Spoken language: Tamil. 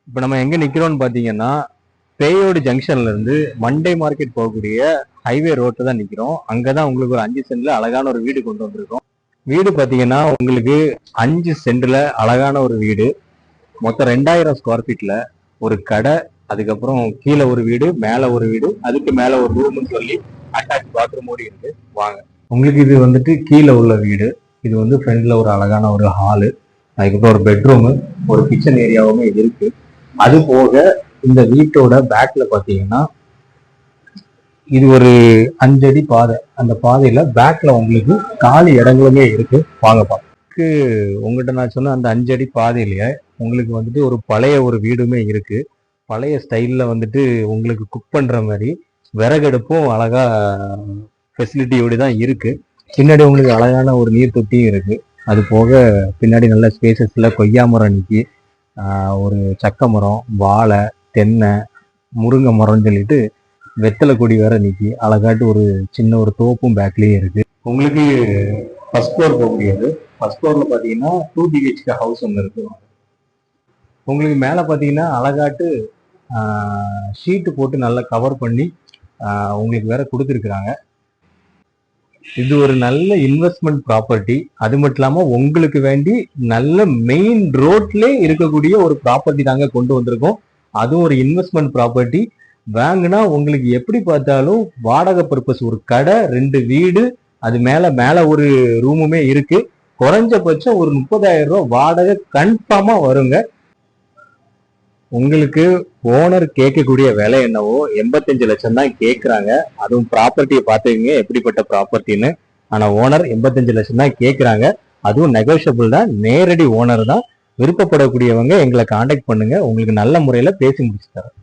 இப்போ நம்ம எங்க நிக்கிறோம்னு பாத்தீங்கன்னா, பேயோடு ஜங்ஷன்ல இருந்து மண்டே மார்க்கெட் போகக்கூடிய ஹைவே ரோட்ல தான் நிக்கிறோம். அங்கதான் உங்களுக்கு ஒரு 5 சென்ட்ல அழகான ஒரு வீடு கொண்டு வந்திருக்கோம். வீடு பாத்தீங்கன்னா உங்களுக்கு 5 சென்ட்ல அழகான ஒரு வீடு. மொத்தம் 2000 ஸ்கொயர் ஃபீட்ல ஒரு கடை, அதுக்கப்புறம் கீழே ஒரு வீடு, மேல ஒரு வீடு, அதுக்கு மேல ஒரு ரூம்னு சொல்லி அட்டாச் பாத்ரூமோடு இருக்கு. வாங்க. உங்களுக்கு இது வந்துட்டு கீழே உள்ள வீடு. இது வந்து ஃப்ரண்ட்ல ஒரு அழகான ஒரு ஹாலு, அதுக்கப்புறம் ஒரு பெட்ரூமு, ஒரு கிச்சன் ஏரியாவுமே இருக்கு. அது போக இந்த வீட்டோட பேக்ல பாத்தீங்கன்னா இது ஒரு 5 அடி பாதை. அந்த பாதையில பேக்ல உங்களுக்கு காலி இடங்களுமே இருக்கு. வாங்கப்பா. உங்ககிட்ட நான் சொன்ன அந்த 5 அடி பாதையிலேயே உங்களுக்கு வந்துட்டு ஒரு பழைய ஒரு வீடுமே இருக்கு. பழைய ஸ்டைல்ல வந்துட்டு உங்களுக்கு குக் பண்ற மாதிரி விறகடுப்பும் அழகா ஃபெசிலிட்டியோடு தான் இருக்கு. பின்னாடி உங்களுக்கு அழகான ஒரு நீர் தொட்டியும் இருக்கு. அது போக பின்னாடி நல்ல ஸ்பேசஸ்ல கொய்யா மரம் நிற்கி, ஒரு சக்க மரம், வாழை, தென்னை, முருங்கை மரம்னு சொல்லிட்டு வெத்தலை கொடி வேற நிற்கி அழகாட்டு ஒரு சின்ன ஒரு தோப்பும் பேக்லயே இருக்கு. உங்களுக்கு ஃபர்ஸ்ட் ஃப்ளோர் போக முடியாது. ஃபர்ஸ்ட் ஃப்ளோர்ல பாத்தீங்கன்னா 2 BHK ஹவுஸ் ஒன்று இருக்கு. உங்களுக்கு மேல பாத்தீங்கன்னா அழகாட்டு ஷீட்டு போட்டு நல்லா கவர் பண்ணி உங்களுக்கு வேற கொடுத்துருக்குறாங்க. இது ஒரு நல்ல இன்வெஸ்ட்மெண்ட் ப்ராப்பர்ட்டி. அது மட்டும் இல்லாம உங்களுக்கு வேண்டி நல்ல மெயின் ரோட்ல இருக்கக்கூடிய ஒரு ப்ராப்பர்ட்டி தாங்க கொண்டு வந்திருக்கோம். அதுவும் ஒரு இன்வெஸ்ட்மெண்ட் ப்ராப்பர்ட்டி. வாங்கினா உங்களுக்கு எப்படி பார்த்தாலும் வாடகை பர்பஸ் ஒரு கடை, 2 வீடு, அது மேல ஒரு ரூமுமே இருக்கு. குறைஞ்சபட்சம் ஒரு 30,000 ரூபாய் வாடகை கன்ஃபார்மா வருங்க. உங்களுக்கு ஓனர் கேட்கக்கூடிய விலை என்னவோ 85 லட்சம் தான் கேட்குறாங்க. அதுவும் ப்ராப்பர்ட்டியை பார்த்துக்கங்க எப்படிப்பட்ட ப்ராப்பர்ட்டின்னு. ஆனா ஓனர் 85 லட்சம் தான் கேட்குறாங்க. அதுவும் நெகோஷியபிள் தான். நேரடி ஓனர் தான். விருப்பப்படக்கூடியவங்க எங்களை காண்டாக்ட் பண்ணுங்க. உங்களுக்கு நல்ல முறையில பேசி முடிச்சு தரேன்.